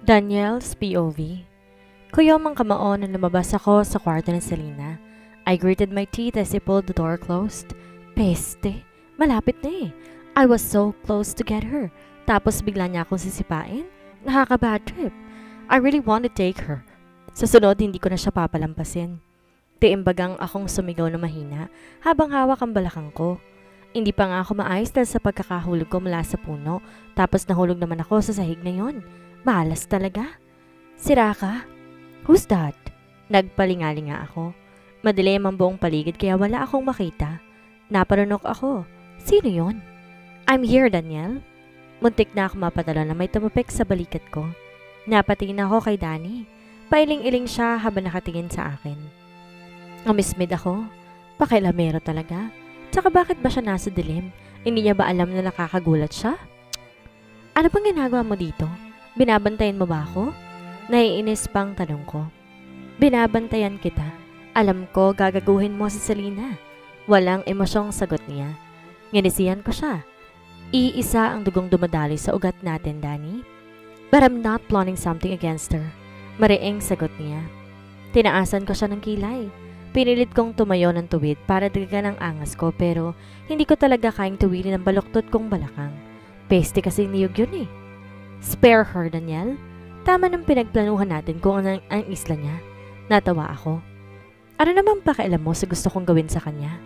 Daniel's POV. Kuyomang kamao nang lumabas ako sa kwarto ni Selena. I gritted my teeth as I pulled the door closed. Peste, malapit na eh. I was so close to get her. Tapos bigla niya akong sisipain? Nakaka-bad trip. I really want to take her. Sa sunod, hindi ko na siya papalampasin. Tiimbagang akong sumigaw na mahina habang hawak ang balakang ko. Hindi pa nga ako maayos dahil sa pagkakahulog ko mula sa puno. Tapos nahulog naman ako sa sahig na yon. Malas talaga. Sira ka? Who's that? Nagpalingali nga ako. Madilim ang buong paligid kaya wala akong makita. Naparunok ako. Sino yon? I'm here, Daniel. Muntik na ako mapadala na may tumupik sa balikat ko. Napatingin ako kay Danny. Pailing-iling siya habang nakatingin sa akin. Amismid ako. Pakilamero talaga. Tsaka bakit ba siya nasa dilim? Hindi niya ba alam na nakakagulat siya? Ano bang ginagawa mo dito? Binabantayan mo ba ako? Naiinis pang tanong ko. Binabantayan kita. Alam ko gagaguhin mo si Selena. Walang emosyong sagot niya. Nginisihan ko siya. Iisa ang dugong dumadaloy sa ugat natin, Danny. But I'm not plotting something against her. Mariing sagot niya. Tinaasan ko siya ng kilay. Pinilit kong tumayo ng tuwid para dagdagan ang angas ko pero hindi ko talaga kayang tuwilin ang baluktot kong balakang. Peste kasi niyog yun eh. Spare her, Daniel. Tama ng pinagplanuhan natin kung ang isla niya. Natawa ako. Ano naman pakialam mo sa gusto kong gawin sa kanya?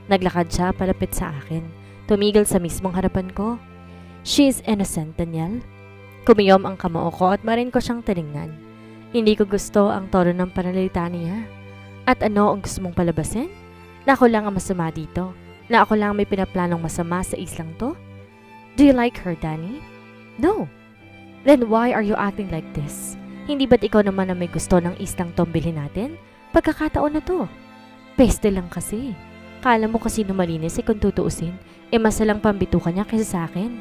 Naglakad siya palapit sa akin. Tumigil sa mismong harapan ko. She is innocent, Daniel. Kumiyom ang kamao ko at marin ko siyang tiningnan. Hindi ko gusto ang tono ng panalita niya. At ano ang gusto mong palabasin? Na ako lang ang masama dito. Na ako lang may pinaplanong masama sa islang to? Do you like her, Danny? No. Then why are you acting like this? Hindi ba't ikaw naman na may gusto ng islang tong bilhin natin? Pagkakataon na to. Peste lang kasi. Kala mo kasi malinis kung tutuusin, masalang pambitukan niya kaysa sa akin.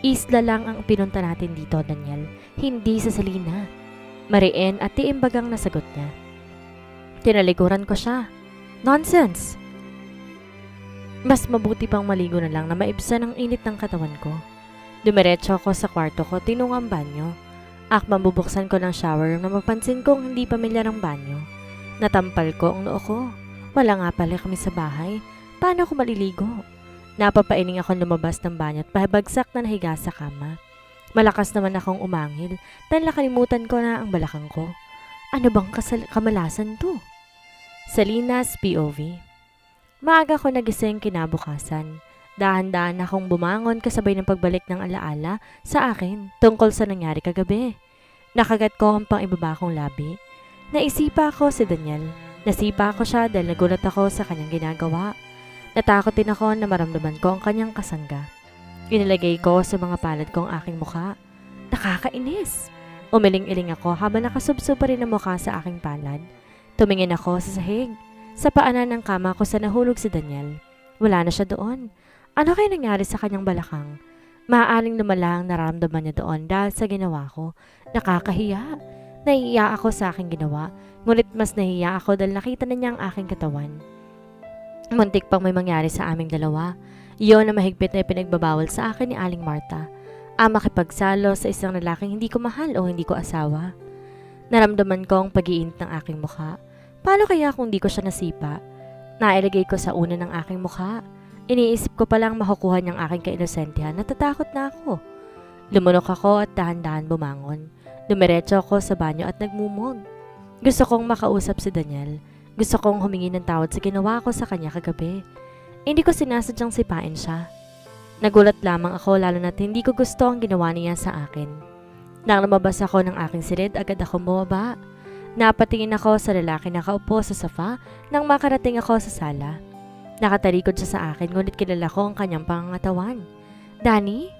Isla lang ang pinunta natin dito, Daniel. Hindi sa Selena. Mariin at tiimbagang nasagot niya. Tinalikuran ko siya. Nonsense! Mas mabuti pang maligo na lang na maibsan ang init ng katawan ko. Dumiretso ako sa kwarto ko, tinungang banyo. Akmang bubuksan ko ng shower na mapansin kong hindi pamilyar ang banyo. Natampal ko ang noo ko. Wala nga pala kami sa bahay. Paano ako maliligo? Napapailing ako lumabas ng banyo at pabagsak na nahiga sa kama. Malakas naman akong umangil dahil nakalimutan ko na ang balakang ko. Ano bang kamalasan to? Selena's POV. Maaga ko nagising kinabukasan. Dahan-dahan akong bumangon kasabay ng pagbalik ng alaala sa akin tungkol sa nangyari kagabi. Nakagat ko ang pang-ibaba kong labi. Naisipa ako si Daniel. Nasipa ko siya dahil nagulat ako sa kanyang ginagawa. Natakot din ako na maramdaman ko ang kanyang kasangga. Inilagay ko sa mga palad ko ang aking mukha. Nakakainis! Umiling-iling ako habang nakasubsob pa rin ang mukha sa aking palad. Tumingin ako sa sahig. Sa paanan ng kama ko sa nahulog si Daniel. Wala na siya doon. Ano kaya nangyari sa kanyang balakang? Maaaring lumala ang nararamdaman niya doon dahil sa ginawa ko. Nakakahiya. Nahihiya ako sa aking ginawa. Ngunit mas nahihiya ako dahil nakita na niya ang aking katawan. Muntik pang may mangyari sa aming dalawa. Iyon na mahigpit na pinagbabawal sa akin ni Aling Marta. Ang makipagsalo sa isang lalaking hindi ko mahal o hindi ko asawa. Naramdaman ko ang pag-iinit ng aking mukha. Paano kaya kung di ko siya nasipa? Nailagay ko sa una ng aking mukha. Iniisip ko palang makukuha niyang aking kainosentihan. Natatakot na ako. Lumunok ako at dahan-dahan bumangon. Dumiretso ako sa banyo at nagmumog. Gusto kong makausap si Daniel. Gusto kong humingi ng tawad sa ginawa ko sa kanya kagabi. Hindi ko sinasadyang sipain siya. Nagulat lamang ako lalo na't hindi ko gusto ang ginawa niya sa akin. Nang lumabas ako ng aking silid, agad ako bumaba. Napatingin ako sa lalaki na nakaupo sa sofa nang makarating ako sa sala. Nakatalikod siya sa akin ngunit kilala ko ang kanyang pangangatawan. Danny?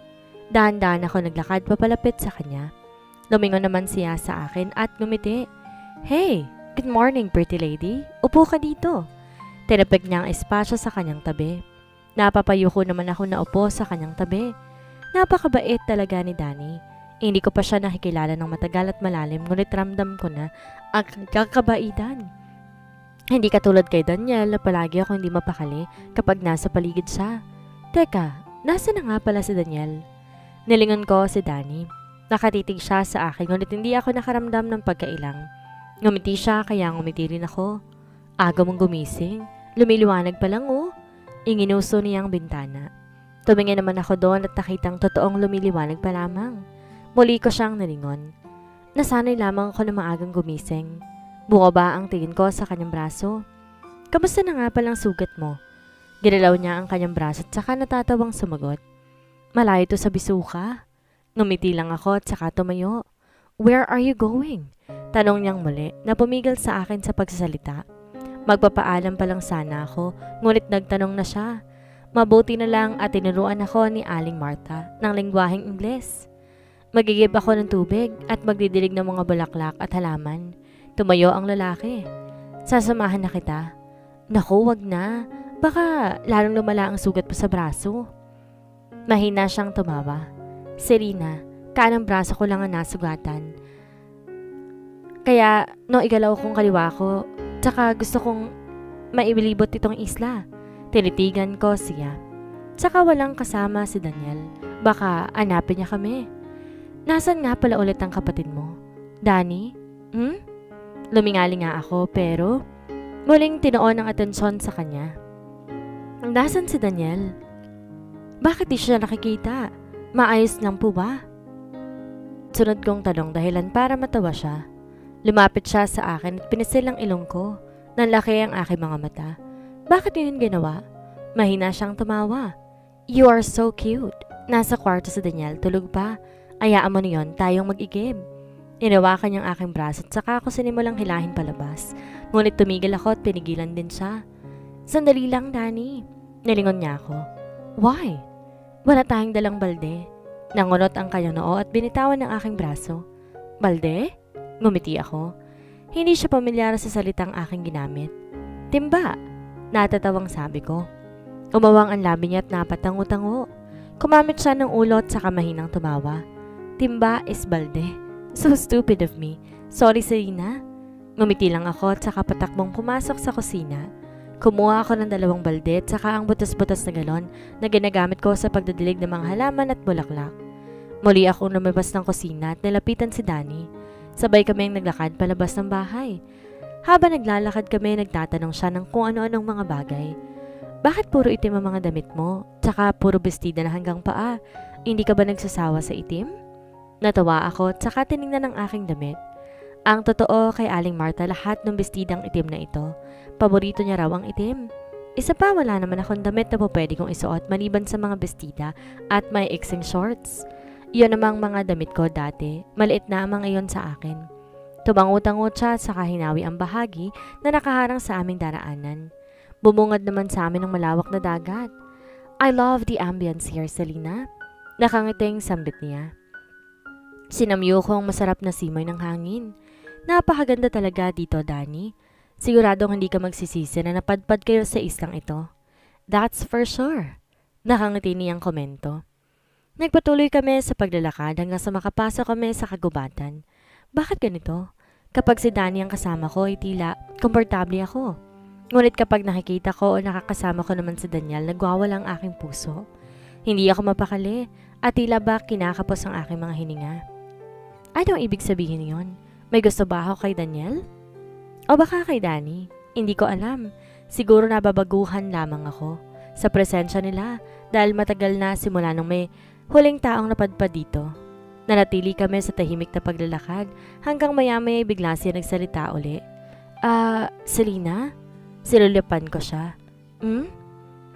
Dahan-dahan ako naglakad papalapit sa kanya. Lumingon naman siya sa akin at ngumiti. Hey, good morning pretty lady. Upo ka dito. Tinapik niya ang espasyo sa kanyang tabi. Napapayuko naman ako na upo sa kanyang tabi. Napakabait talaga ni Danny. Hindi ko pa siya nakikilala ng matagal at malalim ngunit ramdam ko na ang kakabaitan. Hindi katulad kay Daniel na palagi ako hindi mapakali kapag nasa paligid siya. Teka, nasa na nga pala si Daniel? Nilingon ko si Danny. Nakatitig siya sa akin ngunit hindi ako nakaramdam ng pagkailang. Ngumiti siya kaya ngumiti rin ako. Aga mong gumising. Lumiliwanag pa lang oh. Inginuso niya ang bintana. Tumingin naman ako doon at nakitang totoong lumiliwanag pa lamang. Muli ko siyang nalingon. Nasanay lamang ako na maagang gumising. Bumaba ang tingin ko sa kanyang braso. Kamusta na nga palang sugat mo? Ginalaw niya ang kanyang braso at saka natatawang sumagot. Malayo to sa bisuka. Ngumiti lang ako at saka tumayo. Where are you going? Tanong niyang muli na pumigil sa akin sa pagsasalita. Magpapaalam pa lang sana ako, ngunit nagtanong na siya. Mabuti na lang at tinuruan ako ni Aling Marta ng lengguaheng Ingles. Magigib ako ng tubig at magdidilig ng mga bulaklak at halaman. Tumayo ang lalaki. Sasamahan na kita. Naku, wag na. Baka lalong lumala ang sugat mo sa braso. Mahina siyang tumawa. Serena, kanang braso ko lang ang nasugatan. Kaya, no igalaw kong kaliwa ko, tsaka gusto kong maibilibot itong isla. Tinitigan ko siya. Tsaka walang kasama si Daniel. Baka hanapin niya kami. Nasaan nga pala ulit ang kapatid mo? Danny? Lumingali nga ako pero muling tinoon ang atensyon sa kanya. Nasaan si Daniel? Bakit di siya nakikita? Maayos lang po ba? Sunod kong tanong dahilan para matawa siya. Lumapit siya sa akin at pinisil ang ilong ko. Nanlaki ang aking mga mata. Bakit yun ginawa? Mahina siyang tumawa. You are so cute. Nasa kwarto si Daniel, tulog pa. Ayaan mo niyon, tayong mag-igib. Inawakan niyang aking braso at saka ako sinimulang hilahin palabas. Ngunit tumigil ako at pinigilan din siya. Sandali lang, Danny. Nilingon niya ako. Why? Wala tayong dalang balde. Nangunot ang kanyang noo at binitawan ng aking braso. Balde? Ngumiti ako. Hindi siya pamilyar sa salitang aking ginamit. Timba? Natatawang sabi ko. Umawang ang labi niya at napatango-tango. Kumamit siya ng ulo at saka mahinang tumawa. Timba is balde. So stupid of me. Sorry, Serena. Ngumiti lang ako at saka patakbong pumasok sa kusina. Kumuha ako ng 2 balde at saka ang butas-butas na galon na ginagamit ko sa pagdadilig ng mga halaman at bulaklak. Muli akong lumabas ng kusina at nilapitan si Danny. Sabay kaming naglakad palabas ng bahay. Habang naglalakad kami, nagtatanong siya ng kung ano-anong mga bagay. Bakit puro itim ang mga damit mo? Tsaka puro bestida na hanggang paa. Hindi ka ba nagsasawa sa itim? Natawa ako at saka tinignan ang aking damit. Ang totoo kay Aling Marta lahat ng bestidang itim na ito. Paborito niya raw ang itim. Isa pa wala naman akong damit na pwede kong isuot maliban sa mga bestida at may iksing shorts. Iyon namang mga damit ko dati. Maliit na ang mga iyon sa akin. Tumangot-tangot siya at saka hinawi ang bahagi na nakaharang sa aming daraanan. Bumungad naman sa amin ng malawak na dagat. I love the ambience here, Selena. Nakangiting sambit niya. Sinamyo ko ang masarap na simoy ng hangin. Napakaganda talaga dito, Danny. Siguradong hindi ka magsisisi na napadpad kayo sa islang ito. That's for sure. Nakangiti niyang komento. Nagpatuloy kami sa paglalakad hanggang sa makapasok kami sa kagubatan. Bakit ganito? Kapag si Danny ang kasama ko ay tila komportable ako. Ngunit kapag nakikita ko o nakakasama ko naman si Daniel, nagwawala ang aking puso. Hindi ako mapakali at tila ba kinakapos ang aking mga hininga. Ano ang ibig sabihin yon? May gusto ba ako kay Daniel? O baka kay Danny? Hindi ko alam. Siguro nababaguhan lamang ako sa presensya nila dahil matagal na simula nung may huling taong napadpad dito. Nanatili kami sa tahimik na paglalakad hanggang maya-maya bigla siya nagsalita uli. Selena? Silulupan ko siya.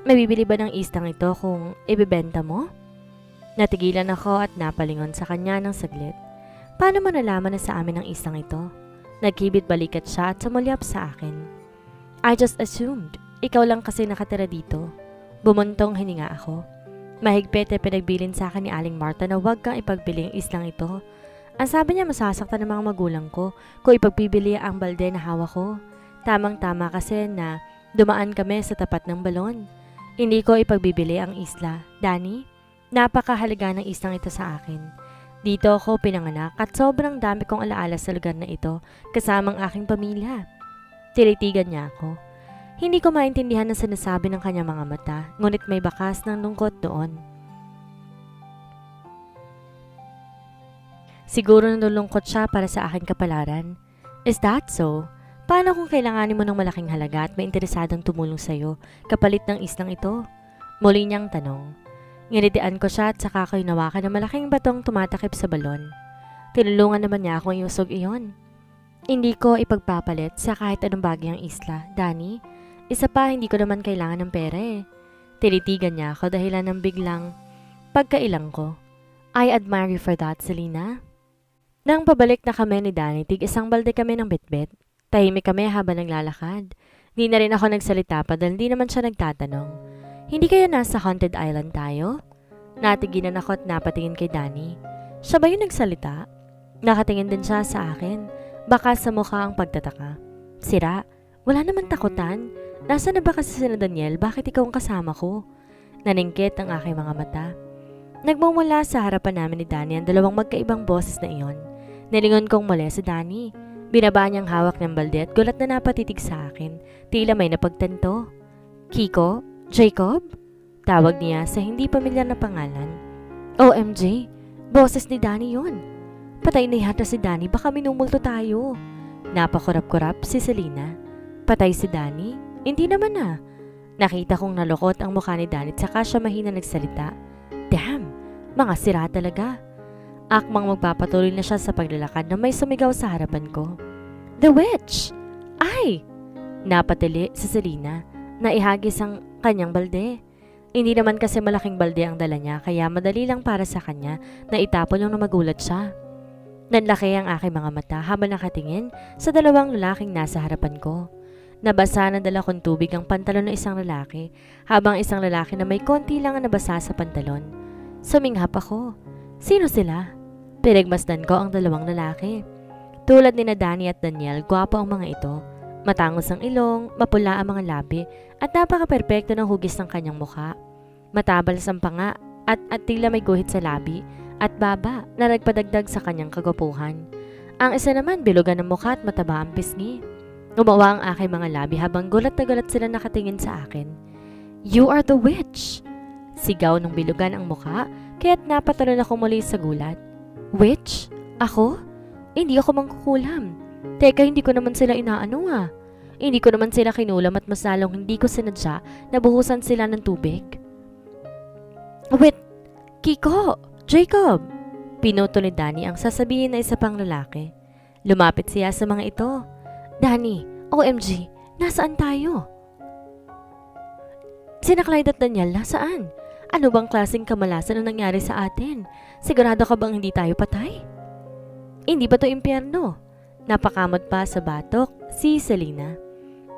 May bibili ba ng istang ito kung ibibenta mo? Natigilan ako at napalingon sa kanya ng saglit. Paano mo nalaman na sa amin ang istang ito? Nagkibit balikat siya at sumulyap sa akin. I just assumed. Ikaw lang kasi nakatira dito. Bumuntong hininga ako. Mahigpit ay pinagbilin sa akin ni Aling Marta na huwag kang ipagbili ang islang ito. Ang sabi niya masasaktan ng mga magulang ko kung ipagpibili ang balde na hawak ko. Tamang-tama kasi na dumaan kami sa tapat ng balon. Hindi ko ipagbibili ang isla. Danny, napakahalaga ng islang ito sa akin. Dito ako pinanganak at sobrang dami kong alaala sa lugar na ito kasamang aking pamilya. Tilitigan niya ako. Hindi ko maintindihan ang sinasabi ng kanyang mga mata, ngunit may bakas ng lungkot doon. Siguro nalulungkot siya para sa aking kapalaran. Is that so? Paano kung kailanganin mo ng malaking halaga at may interesadong tumulong sa'yo kapalit ng islang ito? Muli niyang tanong. Nginidian ko siya at saka ko hinawakan ng malaking batong tumatakip sa balon. Tinulungan naman niya akong iusog iyon. Hindi ko ipagpapalit sa kahit anong bagay ang isla, Danny. Isa pa, hindi ko naman kailangan ng pera eh. Tinitigan niya ako dahilan ng biglang pagkailang ko. I admire you for that, Selena. Nang pabalik na kami ni Danny, tig-isang balde kami ng bitbit. Tahimik kami habang naglalakad. Di na rin ako nagsalita pa dahil di naman siya nagtatanong. Hindi kaya nasa haunted island tayo? Natiginan ako at napatingin kay Danny. Siya ba yung nagsalita? Nakatingin din siya sa akin. Baka sa mukha ang pagtataka. Sira, wala naman takutan. Nasaan na ba kasi sila Daniel? Bakit ikaw ang kasama ko? Naningkit ang aking mga mata. Nagmumula sa harapan namin ni Danny ang dalawang magkaibang boses na iyon. Nilingon kong muli si Danny. Binaba niyang hawak ng balde at gulat na napatitig sa akin. Tila may napagtanto. Kiko? Jacob? Tawag niya sa hindi pamilyar na pangalan. OMG, boses ni Danny yun. Patay na yata si Danny, baka minumulto tayo. Napakurap-kurap si Selena. Patay si Danny? Hindi naman ah. Nakita kong nalukot ang mukha ni Danny at saka siya mahina nagsalita. Damn, mga sira talaga. Akmang magpapatuloy na siya sa paglalakad na may sumigaw sa harapan ko. The witch! Ay! Napatili si Selena na ihagis ang kanyang balde. Hindi naman kasi malaking balde ang dala niya kaya madali lang para sa kanya na itapon yung magulat siya. Nanlaki ang aking mga mata habang nakatingin sa dalawang lalaking nasa harapan ko. Nabasa na dala kong tubig ang pantalon ng isang lalaki habang isang lalaki na may konti lang ang nabasa sa pantalon. Suminghap ako. Sino sila? Pinagmasdan ko ang dalawang lalaki. Tulad ni Danny at Daniel, gwapo ang mga ito. Matangos ang ilong, mapula ang mga labi at napaka-perpekto ng hugis ng kanyang mukha. Matabals ang panga at tila may guhit sa labi at baba na nagpadagdag sa kanyang kagwapuhan. Ang isa naman bilugan ng mukha at mataba ang pisngi. Umawa ang aking mga labi habang gulat na gulat sila nakatingin sa akin. You are the witch! Sigaw ng bilugan ang mukha kaya't napatalon ako muli sa gulat. Witch? Ako? Hindi ako mangkukulam. Teka, hindi ko naman sila inaano ah. Hindi ko naman sila kinulam at mas lalong hindi ko sinadya na buhusan sila ng tubig. Wait! Kiko! Jacob! Pinuto ni Danny ang sasabihin na isa pang lalaki. Lumapit siya sa mga ito. Danny, OMG, nasaan tayo? Sina Clyde at Daniel, nasaan? Ano bang klaseng kamalasan ang nangyari sa atin? Sigurado ka bang hindi tayo patay? Hindi ba to impyerno? Napakamot pa sa batok si Selena.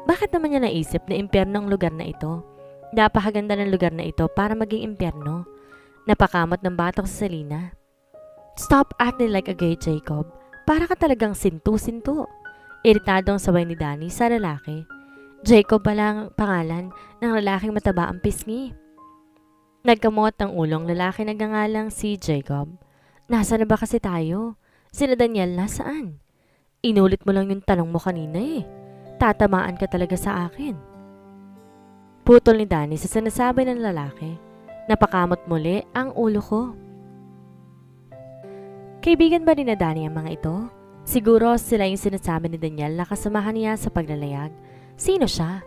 Bakit naman niya naisip na impyerno ang lugar na ito? Napakaganda ng lugar na ito para maging impyerno. Napakamot ng batok si Selena. Stop acting like a gay, Jacob. Para ka talagang sintu-sintu. Iritadong sabay ni Danny sa lalaki. Jacob pala ang pangalan ng lalaking mataba ang pisngi. Nagkamot ang ulong lalaki nagngangalang si Jacob. Nasaan na ba kasi tayo? Sina Daniel nasaan? Inulit mo lang yung tanong mo kanina eh. Tatamaan ka talaga sa akin. Putol ni Danny sa sinasabi ng lalaki. Napakamot muli ang ulo ko. Kaibigan ba ni Danny ang mga ito? Siguro sila yung sinasabi ni Daniel na kasamahan niya sa paglalayag. Sino siya?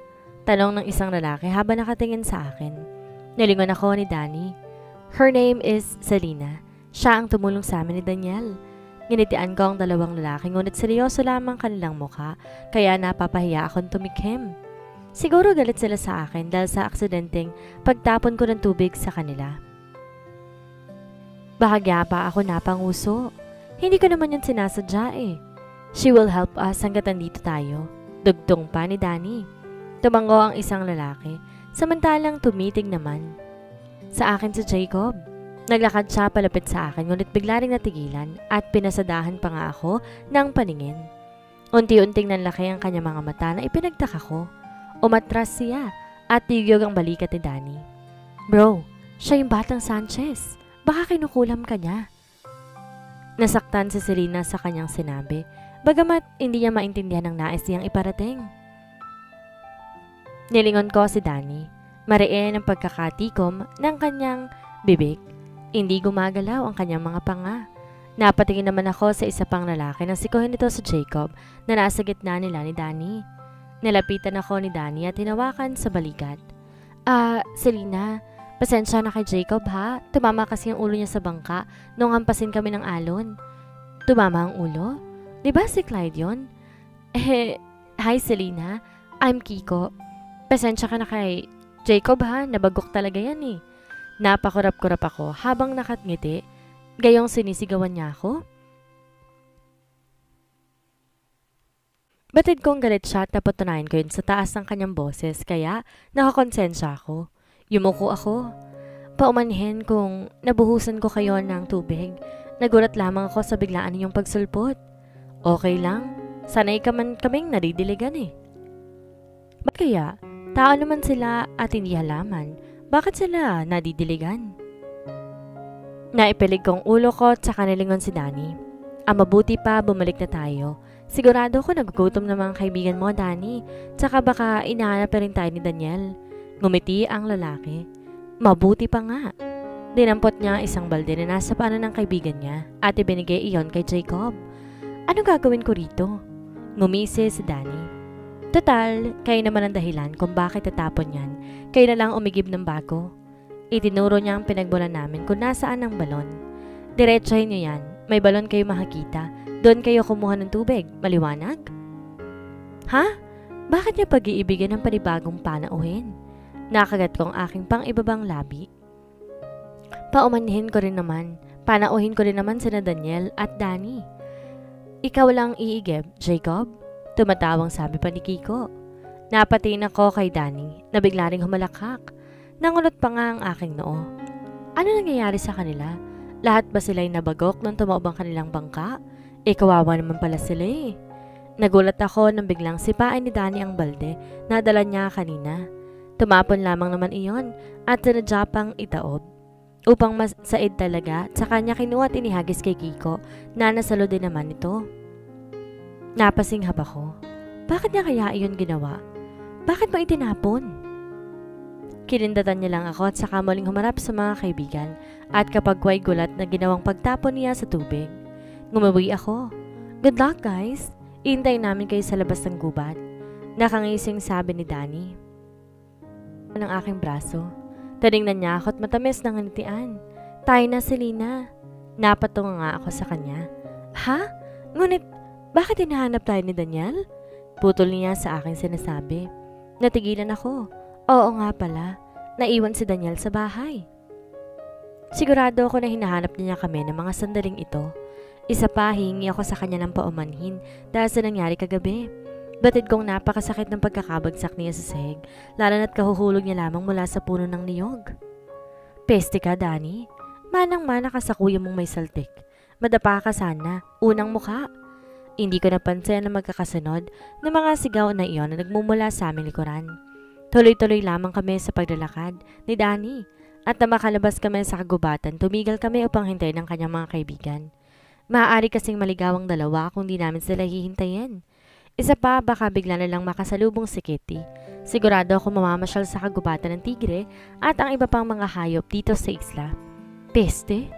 Tanong ng isang lalaki habang nakatingin sa akin. Nalingon ako ni Danny. Her name is Selena. Siya ang tumulong sa amin ni Daniel. Nginitian ko ang dalawang lalaki ngunit seryoso lamang kanilang mukha kaya napapahiya akong tumikhim. Siguro galit sila sa akin dahil sa aksidenteng pagtapon ko ng tubig sa kanila. Bahagya pa ako napanguso. Hindi ko naman yun sinasadya eh. She will help us hanggat andito tayo. Dugtong pa ni Danny. Tumango ang isang lalaki, samantalang tumitig naman. Sa akin si Jacob. Naglakad siya palapit sa akin ngunit bigla ring natigilan at pinasadahan pa nga ako ng paningin. Unti-unting nanlaki ang kanyang mga mata na ipinagtaka ko. Umatras siya at tigyog ang balikat ni Danny. Bro, siya yung batang Sanchez. Baka kinukulam ka niya. Nasaktan si Selena sa kanyang sinabi, bagamat hindi niya maintindihan ang nais niyang iparating. Nilingon ko si Danny. Mariin ang pagkakatikom ng kanyang bibig. Hindi gumagalaw ang kanyang mga panga. Napatingin naman ako sa isa pang lalaki na sikuhin nito sa Jacob na nasa gitna nila ni Danny. Nilapitan ako ni Danny at hinawakan sa balikat. Selena, pasensya na kay Jacob ha. Tumama kasi ang ulo niya sa bangka nung hampasin kami ng alon. Tumama ang ulo? Diba si Clyde yun? Hi Selena. I'm Kiko. Pasensya ka na kay Jacob ha. Nabagok talaga yan eh. Napakurap-kurap ako habang nakatngiti. Gayong sinisigawan niya ako. Batid kong galit siya at napatunayan ko yun sa taas ng kanyang boses kaya nakakonsensya ako. Yumuko ako. Paumanhin kung nabuhusan ko kayo ng tubig. Nagulat lamang ako sa biglaan ninyong pagsulpot. Okay lang. Sanay ka man kaming nadidiligan eh. Ba't kaya? Tao naman sila at hindi halaman. Bakit sila nadidiligan? Naipilig kong ulo ko at saka nilingon si Danny. Mabuti pa bumalik na tayo. Sigurado ko nagugutom na mga kaibigan mo, Danny. Tsaka baka inahanap na rin tayo ni Daniel. Ngumiti ang lalaki. Mabuti pa nga. Dinampot niya isang balde na nasa paanan ng kaibigan niya at ibinigay iyon kay Jacob. Ano gagawin ko rito? Ngumisi si Danny. Total, kayo naman ang dahilan kung bakit tatapon yan. Kayo na lang umigib ng bago. Itinuro niya ang pinagbola namin kung nasaan ang balon. Diretsahin niyo yan. May balon kayo makakita. Doon kayo kumuha ng tubig. Maliwanag? Ha? Bakit niya pag-iibigan ng panibagong panauhin? Nakagat ko ang aking pang-ibabang labi. Paumanhin ko rin naman. Panauhin ko rin naman sina Daniel at Danny. Ikaw lang iigib, Jacob? Tumatawang sabi pa ni Kiko. Napatingin ako kay Danny na bigla ring humalakak. Nangunot pa nga ang aking noo. Ano nangyayari sa kanila? Lahat ba sila'y nabagok nung tumaob ang kanilang bangka? Kawawa naman pala sila eh. Nagulat ako nang biglang sipain ni Danny ang balde na dala niya kanina. Tumapon lamang naman iyon at sinadya pang itaob. Upang masaid talaga, sa kanya kinuha at inihagis kay Kiko na nasalo din naman ito. Napasinghap ako. Bakit niya kaya iyon ginawa? Bakit mo itinapon? Kinindatan niya lang ako at saka muling humarap sa mga kaibigan at kapag way gulat na ginawang pagtapon niya sa tubig. Ngumawi ako. Good luck guys. Iintayin namin kayo sa labas ng gubat. Nakangising sabi ni Danny. Ng aking braso. Tinignan niya ako at matamis ng nganitian. Tayo na Selena. Napatunga nga ako sa kanya. Ha? Ngunit, bakit hinahanap tayo ni Daniel? Putol niya sa aking sinasabi. Natigilan ako. Oo nga pala. Naiwan si Daniel sa bahay. Sigurado ako na hinahanap niya kami ng mga sandaling ito. Isa pa, hihingi ako sa kanya ng paumanhin dahil sa nangyari kagabi. Batid kong napakasakit ng pagkakabagsak niya sa sahig, lalo na't kahuhulog niya lamang mula sa puno ng niyog. Peste ka, Danny. Manang-mana ka sa kuya mong may saltik. Madapa ka sana, unang mukha. Hindi ko napansin na magkakasunod ng mga sigaw na iyon na nagmumula sa aming likuran. Tuloy-tuloy lamang kami sa paglalakad ni Danny at na makalabas kami sa kagubatan, tumigil kami upang hintayin ng kanyang mga kaibigan. Maaari kasing maligaw ang dalawa kung di namin sila hihintayin. Isa pa, baka bigla na lang makasalubong si Kitty. Sigurado ako mamamasyal sa kagubatan ng tigre at ang iba pang mga hayop dito sa isla. Peste?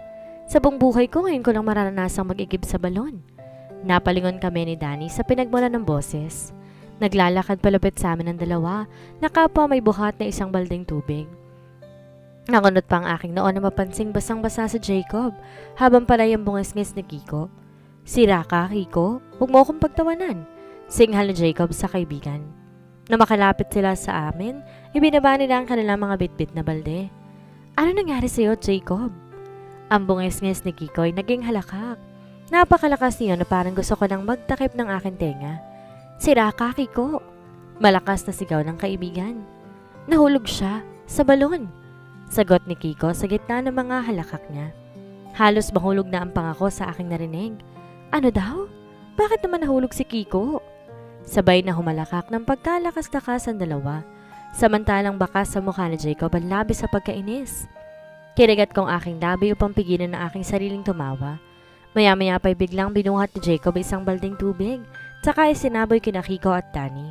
Sa buong buhay ko ngayon ko lang maranasang mag-igib sa balon. Napalingon kami ni Danny sa pinagmula ng boses. Naglalakad palapit sa amin ang dalawa, nakapa may buhat na isang baldeng tubig. Nakunot pa ang aking noon na mapansing basang-basa sa Jacob, habang pala yung bungis-ngis ni Kiko. Sira ka, Kiko? Huwag mo akong pagtawanan. Singhal ni Jacob sa kaibigan. Na makalapit sila sa amin, ibinaba nila ang kanilang mga bitbit na balde. Ano nangyari sa'yo, Jacob? Ang bungis-ngis ni Kiko ay naging halakak. Napakalakas niyo na parang gusto ko nang magtakip ng aking tenga. Sira ka, Kiko. Malakas na sigaw ng kaibigan. Nahulog siya sa balon. Sagot ni Kiko sa gitna ng mga halakak niya. Halos mahulog na ang pangako sa aking narinig. Ano daw? Bakit naman nahulog si Kiko? Sabay na humalakak ng pagkalakas-lakas ang dalawa. Samantalang bakas sa mukha ni Jacob ang labi sa pagkainis. Kinagat kong aking labi upang pigilan ang aking sariling tumawa. Maya-maya pa'y biglang binuhat ni Jacob isang balding tubig, tsaka isinaboy kina Kiko at Danny.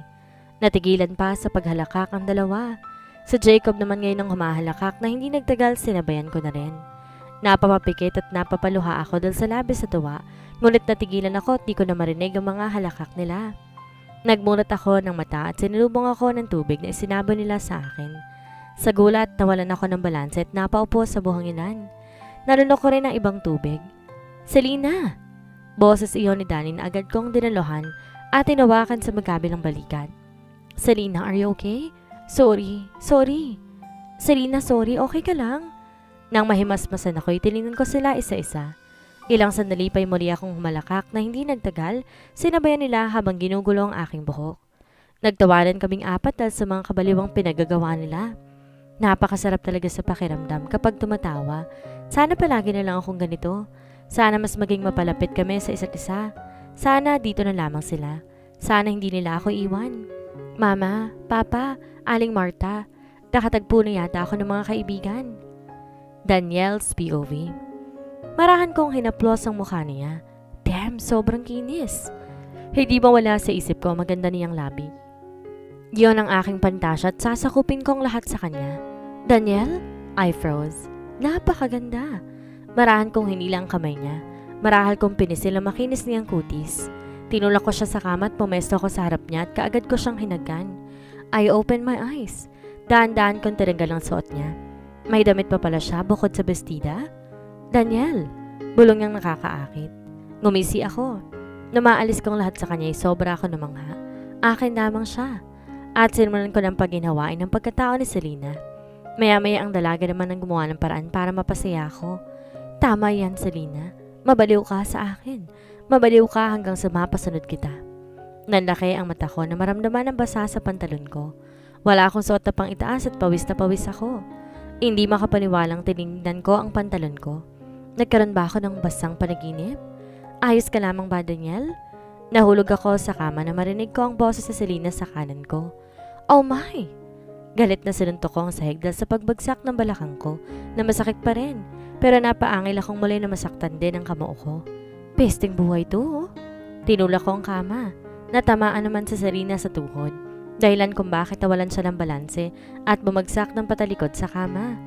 Natigilan pa sa paghalakak ang dalawa. Sa Jacob naman ngayon ang humahalakak na hindi nagtagal sinabayan ko na rin. Napapapikit at napapaluha ako dahil sa labis sa tuwa, ngunit natigilan ako at di ko na marinig ang mga halakak nila. Nagmulat ako ng mata at sinilubong ako ng tubig na isinabo nila sa akin. Sa gulat, nawalan ako ng balanse at napaupo sa buhanginan. Nalunok ko rin ang ibang tubig. Selena! Boses iyon ni Danny na agad kong dinaluhan at tinawakan sa magkabilang balikat. Selena, are you okay? Sorry. Selena, sorry, okay ka lang? Nang mahimasmasan ako'y tiningnan ko sila isa-isa. Ilang sandali pa'y muli akong humalakak na hindi nagtagal, sinabayan nila habang ginugulo ang aking buhok. Nagtawanan kaming apat dahil sa mga kabaliwang pinagagawa nila. Napakasarap talaga sa pakiramdam kapag tumatawa. Sana palagi na lang akong ganito. Sana mas maging mapalapit kami sa isa't isa. Sana dito na lamang sila. Sana hindi nila ako iwan. Mama, Papa, Aling Marta, nakatagpo na yata ako ng mga kaibigan. Danielle's POV. Marahan kong hinaplos ang mukha niya. Damn, sobrang kinis. Hindi ba wala sa isip ko maganda niyang labi. Iyon ang aking pantasya at sasakupin kong lahat sa kanya. Danielle? I froze. Napakaganda. Marahan kong hinila ang kamay niya. Marahal kong pinisil ang makinis niyang kutis. Tinulak ko siya sa kama at pumesto ko sa harap niya at kaagad ko siyang hinagan. I opened my eyes. Daan-daan kong tinanggal ang suot niya. May damit pa pala siya bukod sa bestida? Danielle, bulong niyang nakakaakit. Ngumisi ako. Namaalis kong lahat sa kanya ay sobra ako namangha. Akin lamang siya. At sinimulan ko ng paghinhawain ng pagkatao ni Selena. Maya-maya ang dalaga naman ang gumawa ng paraan para mapasaya ako. Tama yan, Selena. Mabaliw ka sa akin. Mabaliw ka hanggang sa mapasunod kita. Nanlaki ang mata ko na maramdaman ang basa sa pantalon ko. Wala akong suot na pang itaas at pawis na pawis ako. Hindi makapaniwalang tinignan ko ang pantalon ko. Nagkaroon ba ako ng basang panaginip? Ayos ka lamang ba, Danielle? Nahulog ako sa kama na marinig ko ang boses sa Selena sa kanan ko. Oh my! Galit na sinuntok ko ang sahig dahil sa pagbagsak ng balakang ko na masakit pa rin. Pero napaangil akong muli na masaktan din ang kamao ko. Pesting buhay to, oh. Tinulak ko ang kama. Natamaan naman sa Selena sa tuhod. Dahilan kung bakit nawalan siya ng balanse at bumagsak ng patalikod sa kama.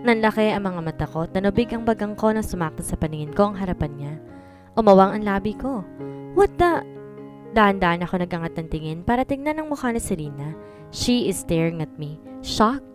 Nanlaki ang mga mata ko at nanubig ang bagang ko na sumakit sa paningin ko ang harapan niya. Umawang ang labi ko. What the? Dahan-dahan ako nagangat ng tingin para tingnan ang mukha ni Selena. She is staring at me, shocked.